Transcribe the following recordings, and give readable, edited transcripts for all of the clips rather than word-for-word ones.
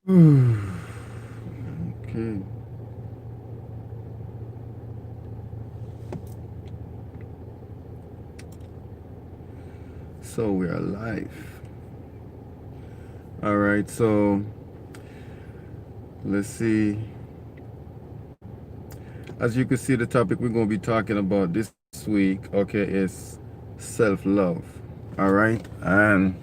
Okay. So we are live. All right. So let's see. As you can see, the topic we're going to be talking about this week, okay, is self-love. All right. And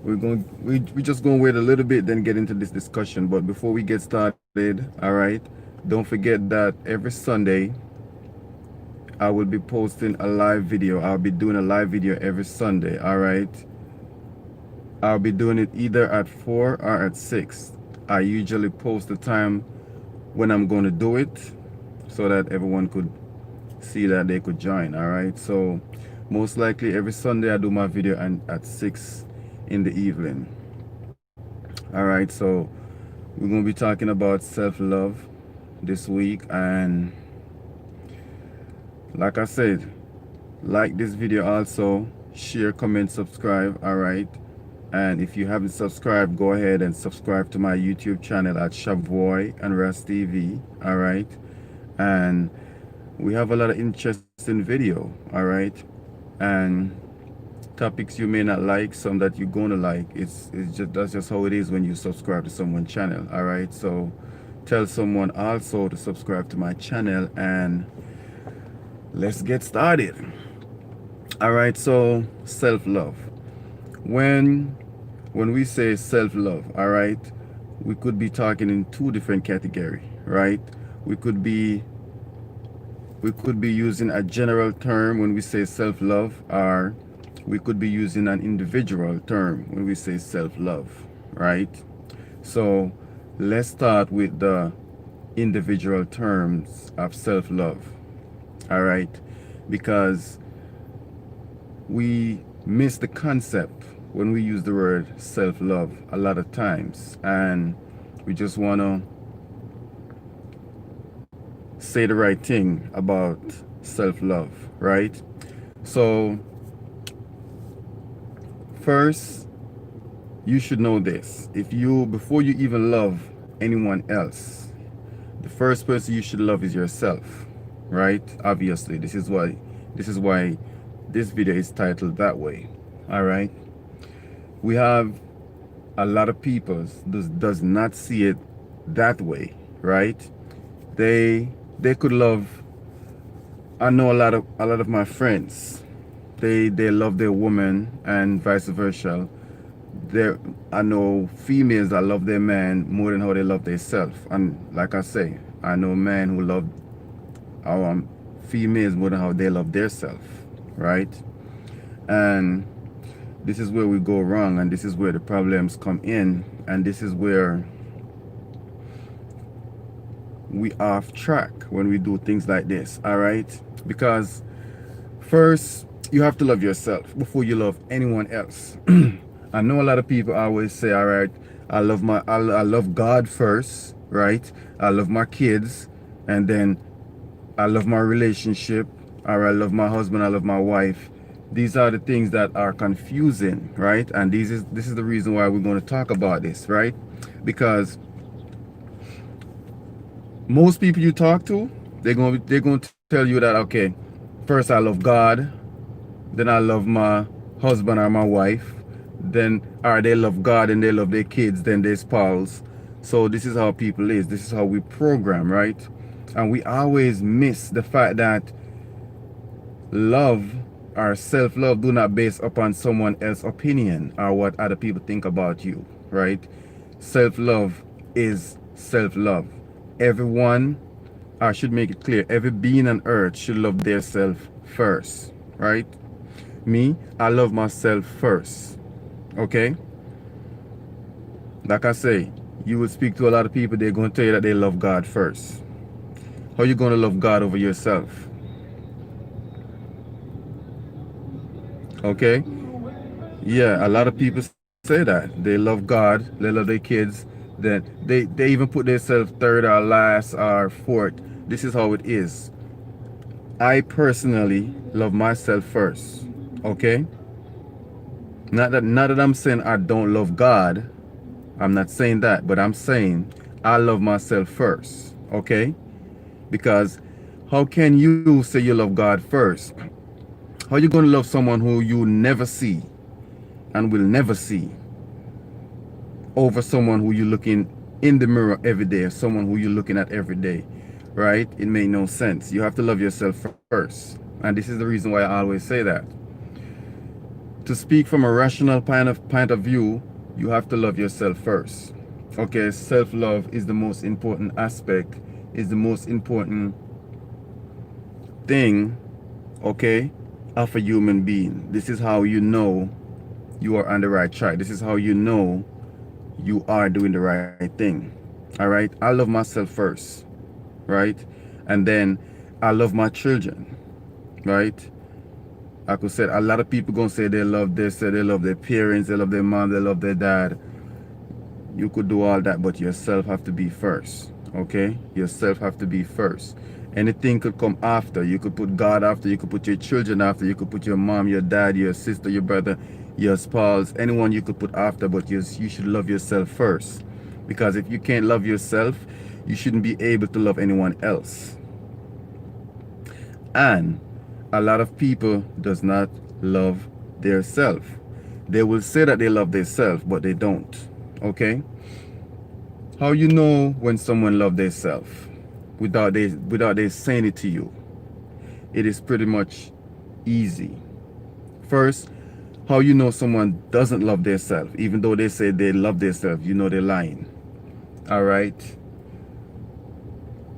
we just going to wait a little bit, then get into this discussion. But before we get started, all right, don't forget that every Sunday I will be posting a live video. I'll be doing a live video every Sunday. All right. I'll be doing it either at 4 or at 6. I usually post the time when I'm going to do it so that everyone could see that they could join. All right. So most likely every Sunday I do my video and at 6 in the evening. All right. So we're going to be talking about self-love this week. And like I said, like this video also, share, comment, subscribe. All right. And if you haven't subscribed, go ahead and subscribe to my YouTube channel at Shavoy and Ras TV. All right. And we have a lot of interesting video. All right. And topics you may not like, some that you're gonna like. It's just that's just how it is when you subscribe to someone's channel. All right. So tell someone also to subscribe to my channel, and let's get started. All right. So self-love. When when we say self-love, all right, we could be talking in two different categories, right? We could be we could be using a general term when we say self-love, or we could be using an individual term when we say self-love, right? So let's start with the individual terms of self-love, all right? Because we miss the concept when we use the word self-love a lot of times, and we just want to say the right thing about self-love, right? So first, you should know this. If you before you even love anyone else, the first person you should love is yourself, right? Obviously, this is why this video is titled that way. All right. We have a lot of people does not see it that way, right? They could love. I know a lot of my friends. They love their woman and vice versa. There, I know females that love their man more than how they love themselves. And like I say, I know men who love females more than how they love themselves, right? And this is where we go wrong, and this is where the problems come in, and this is where we off track when we do things like this. All right, because first you have to love yourself before you love anyone else. I know a lot of people always say, all right, I love God first, right? I love my kids, and then I love my relationship, or I love my husband, I love my wife. These are the things that are confusing, right? And this is the reason why we're going to talk about this, right? Because most people you talk to, they're going to tell you that, okay, first I love God, then I love my husband or my wife, then or they love God and they love their kids, then their spouse. So this is how people is. This is how we program, right? And we always miss the fact that love or self-love do not base upon someone else's opinion or what other people think about you, right? Self-love is self-love. Everyone, I should make it clear, every being on earth should love their self first, right? Me, I love myself first, okay? Like I say, you will speak to a lot of people, they're going to tell you that they love God first. How you going to love God over yourself? Okay? Yeah, a lot of people say that. They love God, they love their kids, then they even put themselves third or last or fourth. This is how it is. I personally love myself first. Okay? Not that I'm saying I don't love God, I'm not saying that, but I'm saying I love myself first. Okay? Because how can you say you love God first? How you going to love someone who you never see and will never see over someone who you're looking in the mirror every day, or someone who you're looking at every day? Right? It made no sense. You have to love yourself first. And this is the reason why I always say that. To speak from a rational point of view, you have to love yourself first. Okay, self-love is the most important aspect, is the most important thing, okay, of a human being. This is how you know you are on the right track. This is how you know you are doing the right thing. All right, I love myself first, right? And then I love my children, right? Like I said, a lot of people gonna say they love this, say they love their parents, they love their mom, they love their dad. You could do all that, but yourself have to be first. Okay? Yourself have to be first. Anything could come after. You could put God after, you could put your children after, you could put your mom, your dad, your sister, your brother, your spouse, anyone you could put after, but you should love yourself first. Because if you can't love yourself, you shouldn't be able to love anyone else. And a lot of people does not love their self. They will say that they love their self, but they don't. Okay? How you know when someone love their self without they saying it to you? It is pretty much easy. First, how you know someone doesn't love their self, even though they say they love their self, you know they're lying. All right?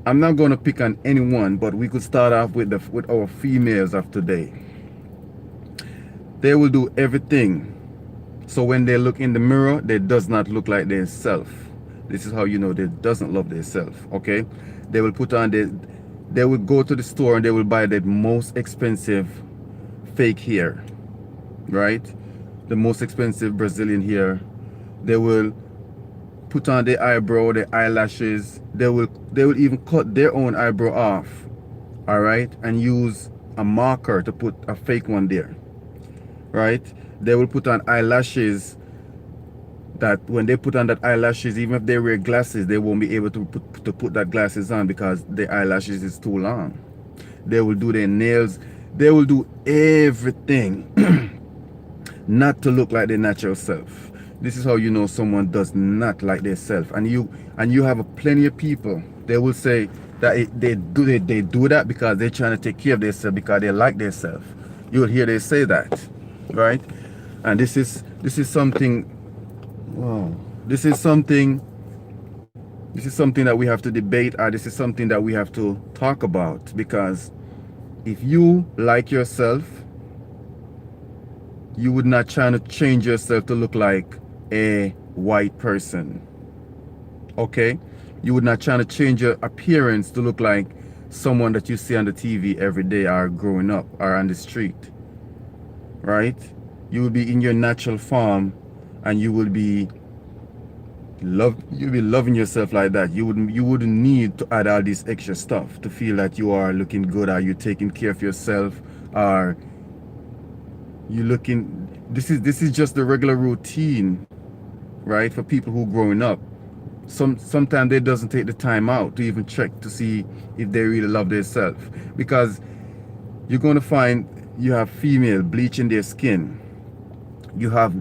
I'm not going to pick on anyone, but we could start off with our females of today. They will do everything so when they look in the mirror, they does not look like their self. This is how you know they doesn't love their self. Okay? They will put on they will go to the store and they will buy the most expensive fake hair, right? The most expensive Brazilian hair. They will put on their eyebrow, their eyelashes. They will even cut their own eyebrow off, all right, and use a marker to put a fake one there, right? They will put on eyelashes that when they put on that eyelashes, even if they wear glasses, they won't be able to put that glasses on because their eyelashes is too long. They will do their nails. They will do everything not to look like their natural self. This is how you know someone does not like their self. And you have a plenty of people. They will say that they do that because they're trying to take care of themselves, because they like themselves. You will hear they say that, right? And this is something. Wow, this is something that we have to debate, or this is something that we have to talk about, because if you like yourself, you would not try to change yourself to look like a white person. Okay? You would not try to change your appearance to look like someone that you see on the TV every day, or growing up, or on the street. Right? You will be in your natural form, and you will be loving yourself like that. You wouldn't need to add all this extra stuff to feel that you are looking good, or you're taking care of yourself, or you looking. This is just the regular routine, right? For people who growing up, sometimes they doesn't take the time out to even check to see if they really love themselves, because you're going to find you have female bleaching their skin, you have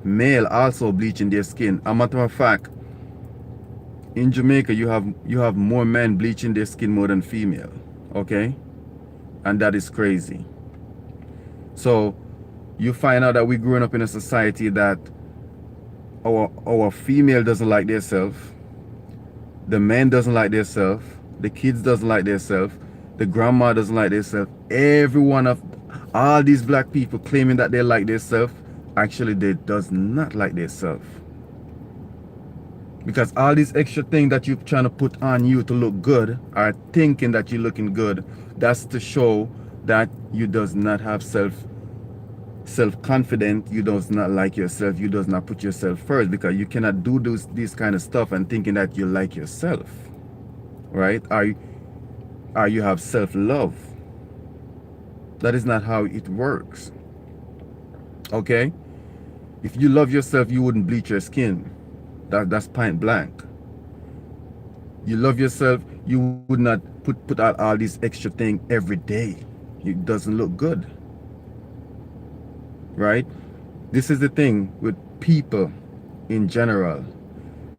male also bleaching their skin. A matter of fact, in Jamaica you have more men bleaching their skin more than female. Okay? And that is crazy. So you find out that we're growing up in a society that our female doesn't like themselves, the man doesn't like themselves, the kids doesn't like themselves, the grandma doesn't like themselves. Every one of all these black people claiming that they like themselves, actually they does not like themselves. Because all these extra things that you're trying to put on you to look good, are thinking that you're looking good, that's to show that you does not have self-confident, you does not like yourself, you does not put yourself first, because you cannot do this kind of stuff and thinking that you like yourself, right? Or you have self-love. That is not how it works. Okay? If you love yourself, you wouldn't bleach your skin. That's point blank. You love yourself, you would not put out all these extra thing every day. It doesn't look good. Right? This is the thing with people in general.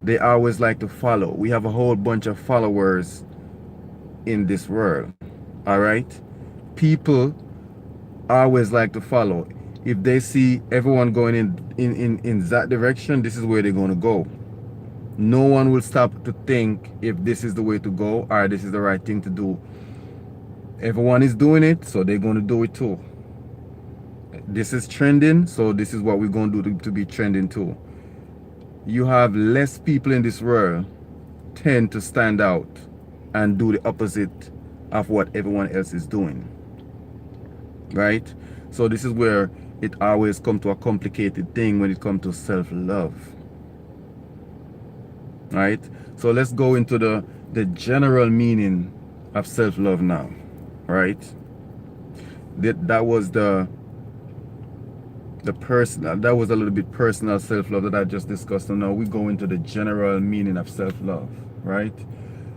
They always like to follow. We have a whole bunch of followers in this world. All right? People always like to follow. If they see everyone going in that direction, this is where they're going to go. No one will stop to think if this is the way to go or this is the right thing to do. Everyone is doing it, so they're going to do it too. This is trending, so this is what we're going to do to be trending too. You have less people in this world tend to stand out and do the opposite of what everyone else is doing. Right? So this is where it always comes to a complicated thing when it comes to self-love. Right? So let's go into the general meaning of self-love now. Right? That was the personal, that was a little bit personal self-love that I just discussed, and now we go into the general meaning of self-love. Right?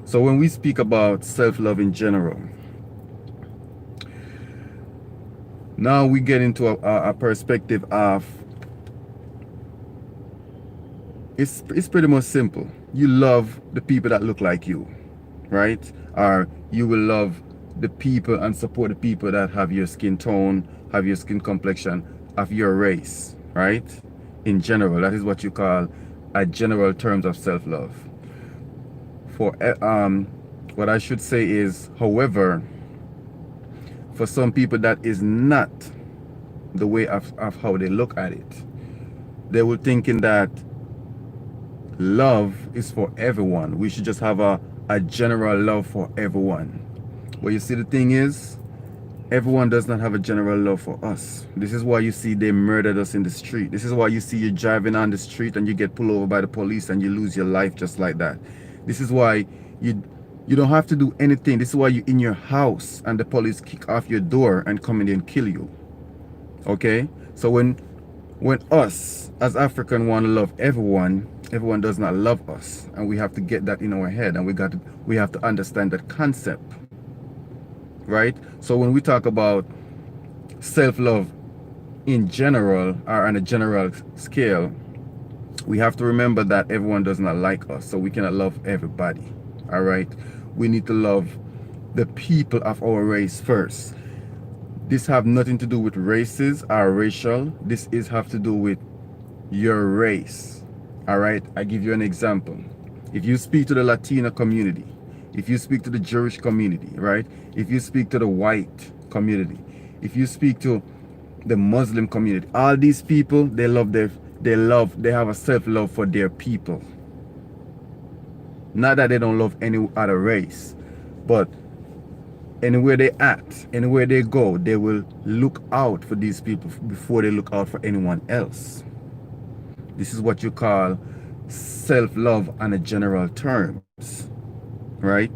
So when we speak about self-love in general, now we get into a perspective of it's pretty much simple. You love the people that look like you, right? Or you will love the people and support the people that have your skin tone, have your skin complexion, of your race, right? In general, that is what you call a general terms of self-love. For what I should say is, however, for some people that is not the way of how they look at it. They were thinking that love is for everyone. We should just have a general love for everyone. But you see, the thing is, everyone does not have a general love for us. This is why you see they murdered us in the street. This is why you see you driving on the street and you get pulled over by the police and you lose your life just like that. This is why you don't have to do anything. This is why you're in your house and the police kick off your door and come in and kill you. Okay? So when us as African want to love everyone, everyone does not love us, and we have to get that in our head, and we have to understand that concept, right? So when we talk about self-love in general, or on a general scale, we have to remember that everyone does not like us, so we cannot love everybody. All right, we need to love the people of our race first. This have nothing to do with races or racial. This is have to do with your race. All right, I give you an example. If you speak to the Latino community, if you speak to the Jewish community, right? If you speak to the white community, if you speak to the Muslim community, all these people, they have a self-love for their people. Not that they don't love any other race, but anywhere they act, anywhere they go, they will look out for these people before they look out for anyone else. This is what you call self-love on a general terms, right?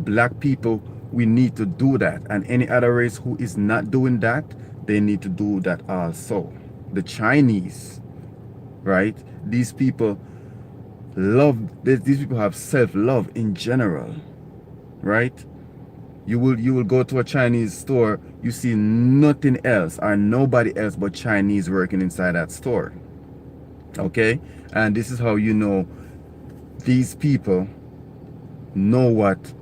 Black people, we need to do that, and any other race who is not doing that, they need to do that also. The Chinese, right? These people have self-love in general, right? You will go to a Chinese store, you see nothing else or nobody else but Chinese working inside that store. Okay? And this is how you know these people know what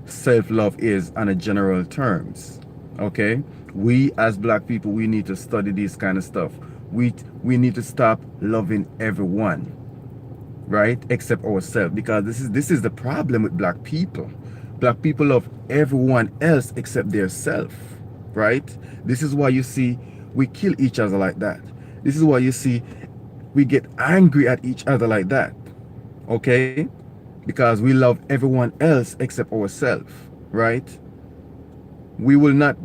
self-love is on a general terms. Okay? We as black people, we need to study this kind of stuff. We need to stop loving everyone, right? Except ourselves, because this is the problem with black people. Black people love everyone else except their self, right? This is why you see we kill each other like that. This is why you see we get angry at each other like that, okay? Because we love everyone else except ourselves, right? We will not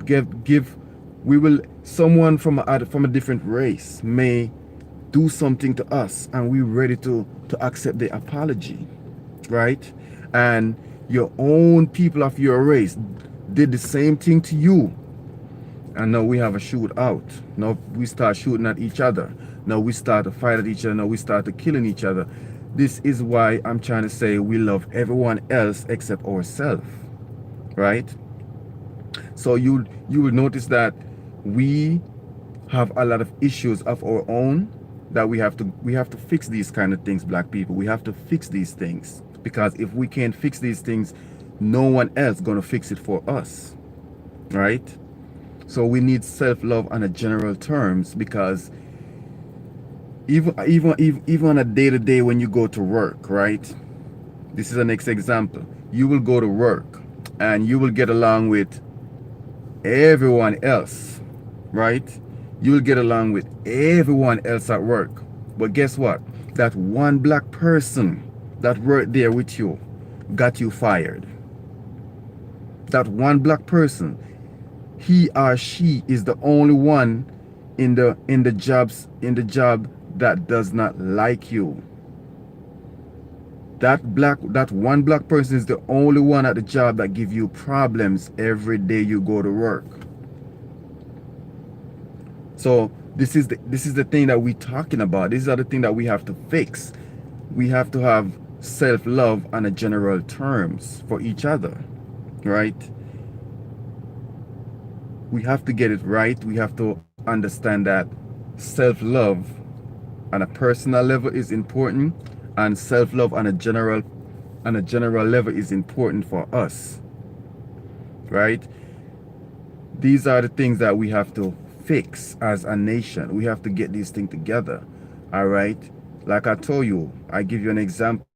someone from a different race may do something to us and we're ready to accept the apology, right? And your own people of your race did the same thing to you, and now we have a shootout. Now we start shooting at each other. Now we start to fight at each other. Now we start to killing each other. This is why I'm trying to say we love everyone else except ourselves, right? So you will notice that we have a lot of issues of our own that we have to fix these kind of things. Black people, we have to fix these things, because if we can't fix these things, no one else gonna fix it for us, right? So we need self-love on a general terms, because even on a day-to-day when you go to work, right? This is the next example. You will go to work and you will get along with everyone else, right? You will get along with everyone else at work. But guess what? That one black person that worked there with you got you fired. That one black person, he or she is the only one in the job that does not like you. That one black person is the only one at the job that give you problems every day you go to work. So this is the thing that we're talking about. These are the thing that we have to fix. We have to have self-love on a general terms for each other, right? We have to get it right. We have to understand that self-love on a personal level is important, and self-love on a general level is important for us, right? These are the things that we have to fix as a nation. We have to get these things together. All right. Like I told you, I give you an example.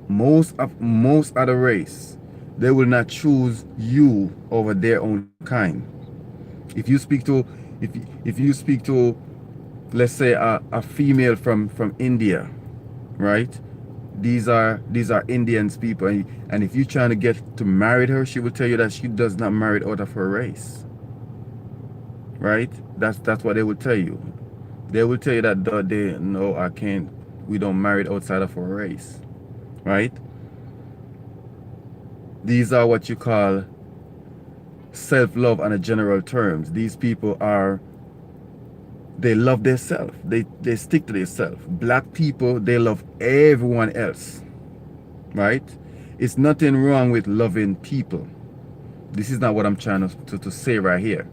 Most of the race, they will not choose you over their own kind. If you speak to if you speak to, let's say, a female from India, right? These are Indians people, and if you're trying to get to marry her, she will tell you that she does not marry out of her race, right? That's what they will tell you. They will tell you that they no, I can't. We don't marry it outside of our race, right? These are what you call self-love on a general terms. These people are, they love their self. They stick to their self. Black people, they love everyone else, right? It's nothing wrong with loving people. This is not what I'm trying to say right here.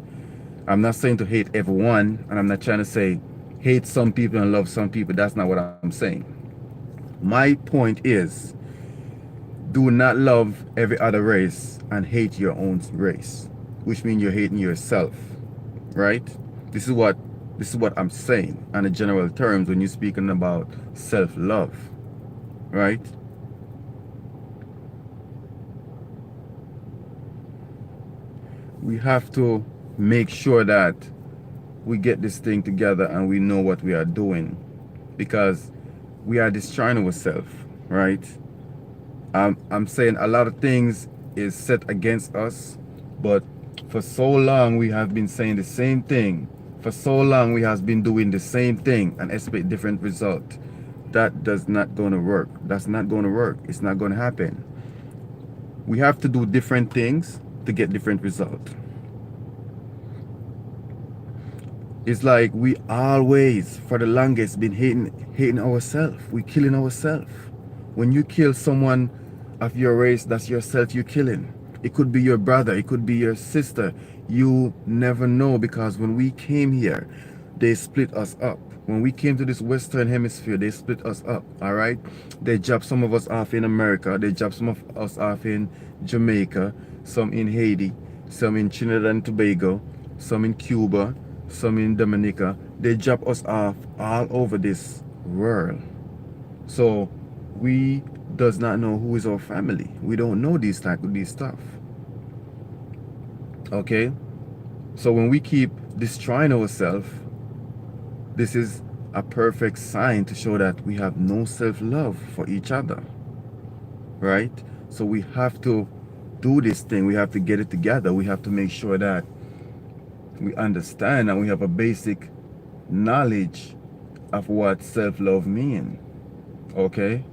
I'm not saying to hate everyone, and I'm not trying to say hate some people and love some people. That's not what I'm saying. My point is, do not love every other race and hate your own race, which means you're hating yourself, right? This is what I'm saying on the general terms when you're speaking about self-love, right? We have to make sure that we get this thing together and we know what we are doing, because we are destroying ourselves, right? I'm saying a lot of things is set against us, but for so long we have been saying the same thing. For so long we have been doing the same thing and expect different result. That does not going to work. That's not going to work. It's not going to happen. We have to do different things to get different result. It's like we always, for the longest, been hating ourselves. We killing ourselves. When you kill someone of your race, that's yourself you're killing. It could be your brother, it could be your sister. You never know, because when we came here, they split us up. When we came to this Western Hemisphere, they split us up, all right? They dropped some of us off in America. They dropped some of us off in Jamaica, some in Haiti, some in Trinidad and Tobago, some in Cuba, some in Dominica. They drop us off all over this world. So we does not know who is our family. We don't know these stuff. Okay? So when we keep destroying ourselves, this is a perfect sign to show that we have no self-love for each other. Right? So we have to do this thing. We have to get it together. We have to make sure that we understand and we have a basic knowledge of what self-love means. Okay?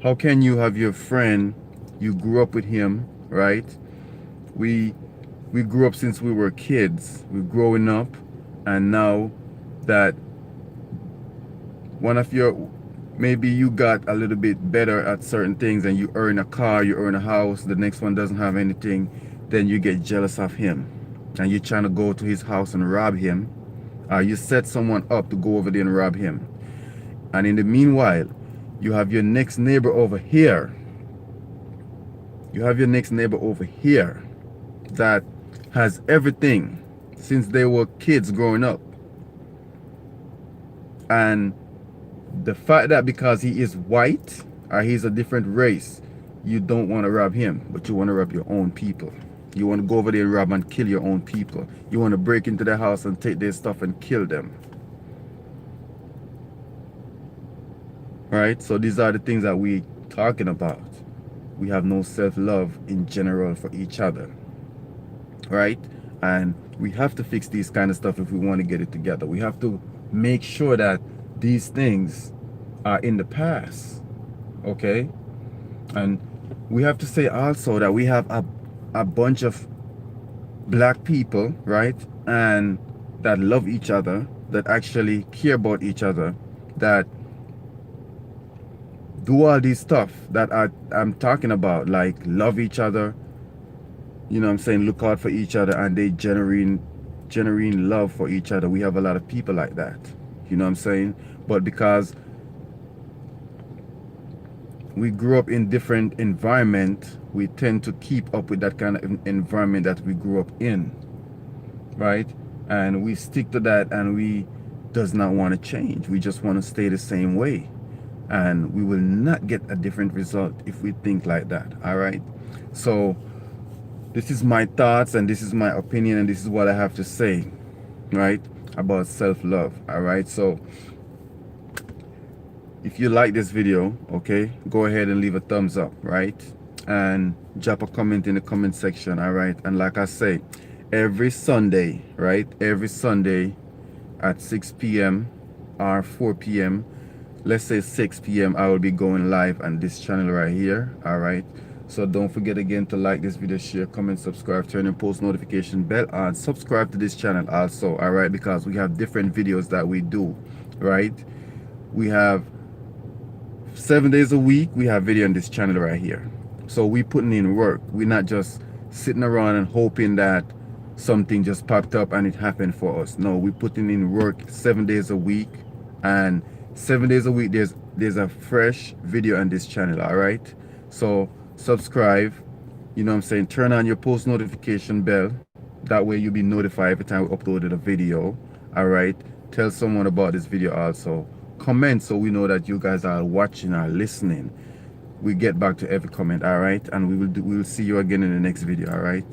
How can you have your friend, you grew up with him, right? We grew up since we were kids. We're growing up, and now that one of your maybe you got a little bit better at certain things and you earn a car, you earn a house, the next one doesn't have anything, then you get jealous of him and you're trying to go to his house and rob him. You set someone up to go over there and rob him. And in the meanwhile, you have your next neighbor over here. You have your next neighbor over here that has everything since they were kids growing up. And the fact that because he is white or he's a different race, you don't want to rob him, but you want to rob your own people. You want to go over there and rob and kill your own people. You want to break into their house and take their stuff and kill them. Right? So these are the things that we're talking about. We have no self-love in general for each other. Right? And we have to fix these kind of stuff if we want to get it together. We have to make sure that these things are in the past. Okay? And we have to say also that we have a bunch of black people, right? And that love each other, that actually care about each other, that do all these stuff that I'm talking about, like love each other, you know what I'm saying, look out for each other, and they genuine love for each other. We have a lot of people like that, you know what I'm saying? But because we grew up in different environment, we tend to keep up with that kind of environment that we grew up in, right? And we stick to that, and we does not want to change. We just want to stay the same way, and we will not get a different result if we think like that. All right, so this is my thoughts and this is my opinion and this is what I have to say, right, about self-love. All right, so if you like this video, okay, go ahead and leave a thumbs up, right, and drop a comment in the comment section. All right, and like I say, every Sunday, right, every Sunday at 6 p.m. or 4 p.m., let's say 6 p.m., I will be going live on this channel right here. All right, so don't forget again to like this video, share, comment, subscribe, turn your post notification bell on, subscribe to this channel also. All right, because we have different videos that we do, right? We have 7 days a week we have video on this channel right here. So we putting in work. We're not just sitting around and hoping that something just popped up and it happened for us. No, we're putting in work 7 days a week, and 7 days a week there's a fresh video on this channel. All right, so subscribe, you know what I'm saying, turn on your post notification bell, that way you'll be notified every time we uploaded a video. All right, tell someone about this video also, comment so we know that you guys are watching or listening. We get back to every comment. All right, and we will see you again in the next video. All right.